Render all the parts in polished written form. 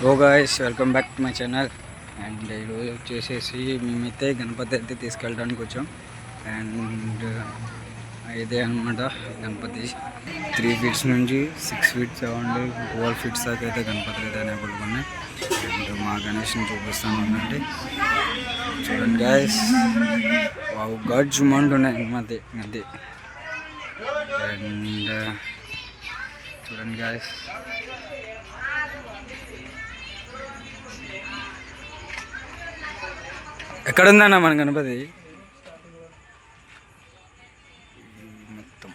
Oh guys, welcome back to my channel. And ఈరోజు వచ్చేసేసి మేమైతే గణపతి అయితే తీసుకెళ్ళడానికి వచ్చాం. అండ్ ఇదే అనమాట గణపతి. 3 ఫీట్స్ నుంచి 6 ఫీట్స్ అవ్వండి 12 ఫీట్స్ దాకా అయితే గణపతులు అయితే అవైలబుల్గా ఉన్నాయి. అండ్ మా గణేష్ని చూపిస్తాను ఉందండి. చూడండి గాయస్, వావ్ గాడ్స్ ఉన్నాయి గణపతి అది. అండ్ చూడండి గాయస్, ఎక్కడుందన్న మన గణపతి? మొత్తం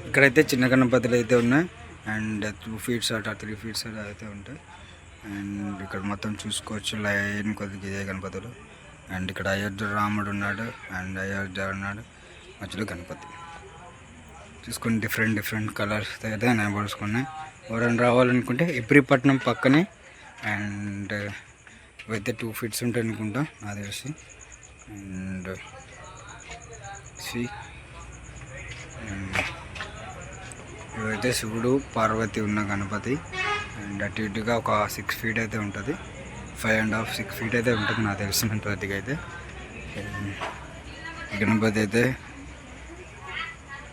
ఇక్కడైతే చిన్న గణపతులు అయితే ఉన్నాయి. అండ్ 2 ఫీట్స్ అట 3 ఫీట్స్ అట అయితే ఉంటాయి. అండ్ ఇక్కడ మొత్తం చూసుకోవచ్చు, లైన్ కొద్దిగా ఇదే గణపతులు. అండ్ ఇక్కడ అయోధ్య రాముడు ఉన్నాడు, అండ్ అయోధ్య ఉన్నాడు, మధ్యలో గణపతి. చూసుకొని డిఫరెంట్ కలర్స్ అయితే నయపరుచుకున్నాయి. ఎవరైనా రావాలనుకుంటే ఇబ్రిపట్నం పక్కనే. అండ్ ఇవైతే 2 ఫీట్స్ ఉంటాయి అనుకుంటా నాకు తెలిసి. అండ్ ఇవైతే శివుడు పార్వతి ఉన్న గణపతి. అండ్ అటు ఇటుగా ఒక 6 ఫీట్ అయితే ఉంటుంది, 5.5 6 ఫీట్ అయితే ఉంటుంది నాకు తెలిసినంత వరకు అయితే. గణపతి అయితే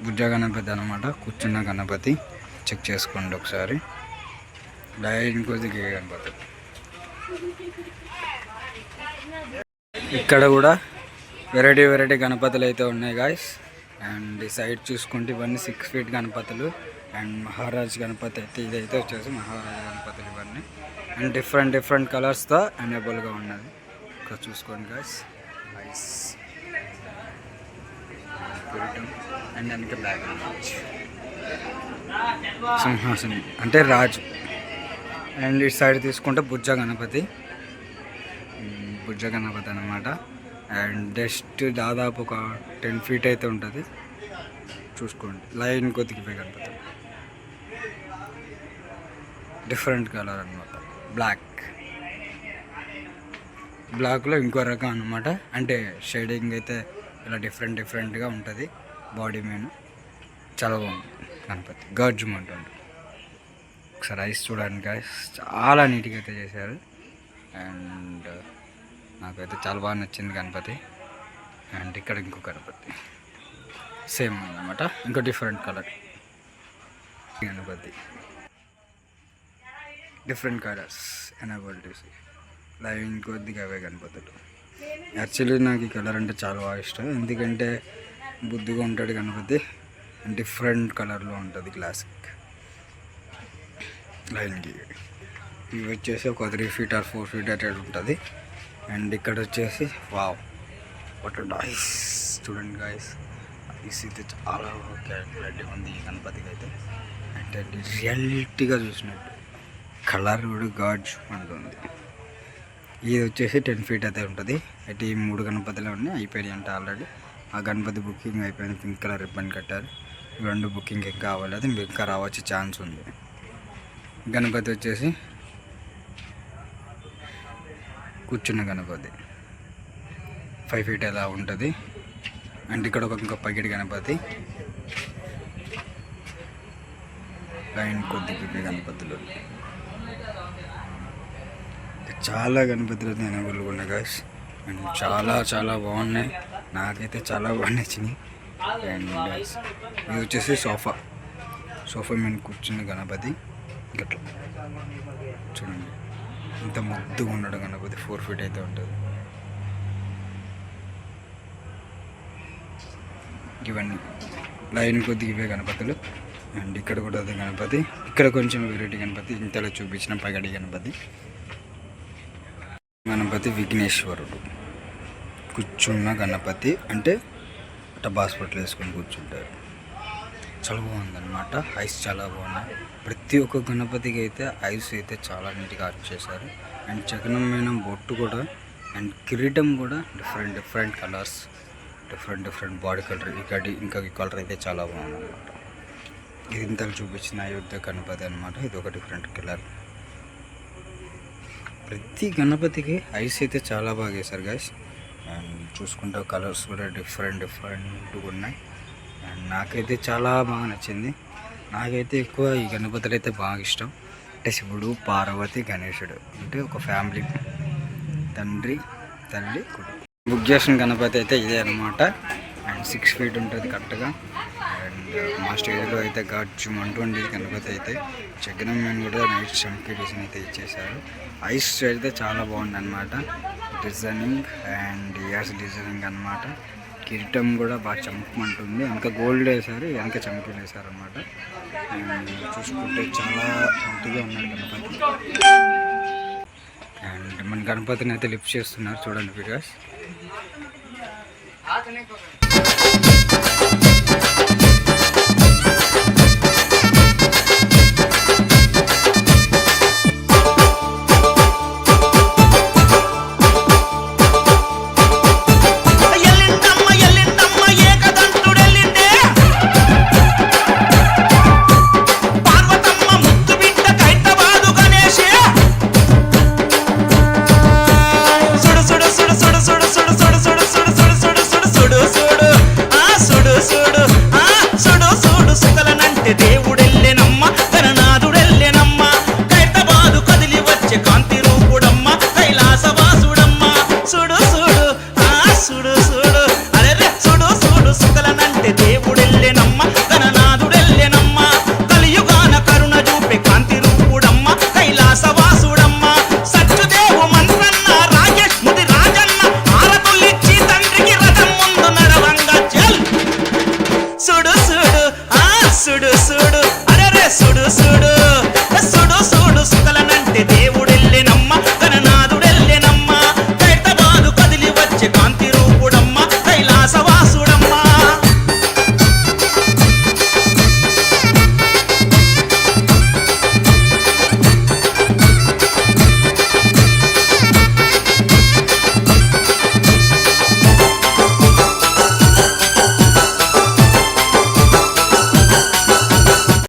బుజ్జ గణపతి అనమాట, కూర్చున్న గణపతి. చెక్ చేసుకోండి ఒకసారి. లైన్ కొద్దిగా గణపతి. ఇక్కడ కూడా వెరైటీ గణపతులు అయితే ఉన్నాయి గాయస్. అండ్ ఈ సైడ్ చూసుకుంటే ఇవన్నీ 6 ఫీట్ గణపతులు. అండ్ మహారాజ్ గణపతి అయితే ఇదైతే వచ్చేసి మహారాజ్ గణపతులు ఇవన్నీ. అండ్ డిఫరెంట్ కలర్స్తో ఎనేబుల్గా ఉన్నది. ఇక్కడ చూసుకోండి గాయస్. నైస్. అండ్ వెనక బ్యాక్గ్రౌండ్ సింహాసనం అంటే రాజు. అండ్ ఇటు సైడ్ తీసుకుంటే బుజ్జ గణపతి అనమాట. అండ్ జస్ట్ దాదాపు ఒక 10 ఫీట్ అయితే ఉంటుంది. చూసుకోండి, లైన్ కొద్దిగా గణపతి. డిఫరెంట్ కలర్ అనమాట, బ్లాక్లో ఇంకో రకం అనమాట. అంటే షేడింగ్ అయితే ఇలా డిఫరెంట్గా ఉంటుంది. బాడీ మీద చాలా బాగుంది గణపతి, గాడ్జుమ్ ఉంటుంది. ఒకసారి ఐస్ చూడండి గాయస్, చాలా నీట్గా అయితే చేశారు. అండ్ నాకైతే చాలా బాగా నచ్చింది గణపతి. అండ్ ఇక్కడ ఇంకో గణపతి సేమ్ అన్నమాట, ఇంకో different colour Ganapati. Different colours enable చేసి లైన్ కొద్దిగా అవే గణపతులు. యాక్చువల్లీ నాకు ఈ కలర్ అంటే చాలా బాగా ఇష్టం, ఎందుకంటే బుద్ధిగా ఉంటాడు గణపతి. డిఫరెంట్ కలర్లో ఉంటుంది, క్లాసిక్ లైన్కి. ఇవి వచ్చేసి ఒక 3 ఫీట్ ఆర్ 4 ఫీట్ అటు ఉంటుంది. అండ్ ఇక్కడ వచ్చేసి వావ్ వాట్ నైస్. చూడండి గాయస్, ఐస్ అయితే చాలా క్లారిటీ ఉంది ఈ గణపతికి అయితే. అంటే రియాలిటీగా చూసినట్టు కలర్ కూడా గాడ్స్ ఉంటుంది. ఇది వచ్చేసి 10 ఫీట్ అయితే ఉంటుంది. అయితే ఈ 3 గణపతులు ఉన్నాయి, అయిపోయినాయి అంటే ఆల్రెడీ. ఆ గణపతి బుకింగ్ అయిపోయింది, పింక్ కలర్ రిబ్బన్ కట్టారు. 2 బుకింగ్ ఇంకా కావాలి, అది ఇంకా రావచ్చే ఛాన్స్ ఉంది. గణపతి వచ్చేసి కూర్చున్న గణపతి 5 ఫీట్ ఎలా ఉంటుంది. అండ్ ఇక్కడ ఇంకో పగిడి గణపతి, లైన్ కొద్దిగా గణపతులు. చాలా గణపతులు అయితే ఎనబుల్గా ఉన్నాయి గాయస్. అండ్ చాలా బాగున్నాయి, నాకైతే చాలా బాగా నచ్చినాయి. అండ్ ఇది వచ్చేసి సోఫా మీద కూర్చున్న గణపతి. గట్లా చూడండి, ఇంత ముద్దుగా ఉన్నాడు గణపతి. 4 ఫీట్ అయితే ఉంటుంది. ఇవన్నీ లైన్ కొద్దిగా ఇవే గణపతులు. అండ్ ఇక్కడ కూడా అదే గణపతి. ఇక్కడ కొంచెం వెరైటీ గణపతి, ఇంతలో చూపించిన పగడి గణపతి. విఘ్నేశ్వరుడు కూర్చున్న గణపతి, అంటే హాస్పిటల్ వేసుకొని కూర్చుంటారు. చాలా బాగుందన్నమాట. ఐస్ చాలా బాగున్నాయి. ప్రతి ఒక్క గణపతికి అయితే ఐస్ అయితే చాలా నీట్గా ఆర్ట్ చేశారు. అండ్ చక్రం మీద బొట్టు కూడా, అండ్ కిరీటం కూడా different colours, different body colour. ఇంకా ఈ కలర్ అయితే చాలా బాగుందన్నమాట. ఇది ఇంతకు చూపించిన అయోధ్య గణపతి అనమాట. ఇది ఒక డిఫరెంట్ కలర్. ప్రతి గణపతికి ఐస్ అయితే చాలా బాగా వేశారు గాయస్. అండ్ చూసుకుంటే కలర్స్ కూడా డిఫరెంట్గా ఉన్నాయి. అండ్ నాకైతే చాలా బాగా నచ్చింది. నాకైతే ఎక్కువ ఈ గణపతులు అయితే బాగా ఇష్టం. అంటే శివుడు, పార్వతి, గణేశుడు అంటే ఒక ఫ్యామిలీ, తండ్రి తల్లి కొడుకు. బుక్ చేసిన గణపతి అయితే ఇదే అనమాట. అండ్ 6 feet ఉంటుంది కరెక్ట్గా. అండ్ మా స్టేజ్లో అయితే గాడ్జు అంటూ ఉండేది గణపతి అయితే. చక్రం మీద కూడా నైట్ చంకీ డిజైన్ అయితే ఇచ్చేసారు. ఐస్ అయితే చాలా బాగుంది అనమాట డిజైనింగ్ అండ్ ఇయర్స్ డిజైనింగ్ అనమాట. కిరీటం కూడా బాగా చంపమంటుంది. వెనక గోల్డ్ వేసారు, వెనక చంకీలు వేసారు అనమాట. అండ్ చూసుకుంటే చాలా మంచిగా ఉన్నాడు గణపతి. అండ్ మన గణపతిని అయితే లిఫ్ట్ చేస్తున్నారు చూడండి వీడియోస్. దేవుడెల్లెనమ్మ గణనాథుడెల్లెనమ్మ కైతబాదు కదిలి వచ్చే కాంతి రూపుడమ్మ కైలాసవాసుడమ్మ సుడు సుడు సుడు సుడు అరే సుడు సుడు సుకలనంటే దేవుడెల్లెనమ్మ గణనాథుడెల్లెనమ్మ కలియుగాన కరుణ చూపే కాంతి రూపుడమ్మ కైలాసవాసుడమ్మ సత్యుదేవు మంత్రన్న రాజేష్ ముది రాజన్న ఆరతులిచ్చి తండ్రికి రథం ముందు నడవంగా చల్ సుడు సుడు సుడు సుడు అరే సుడు సుడు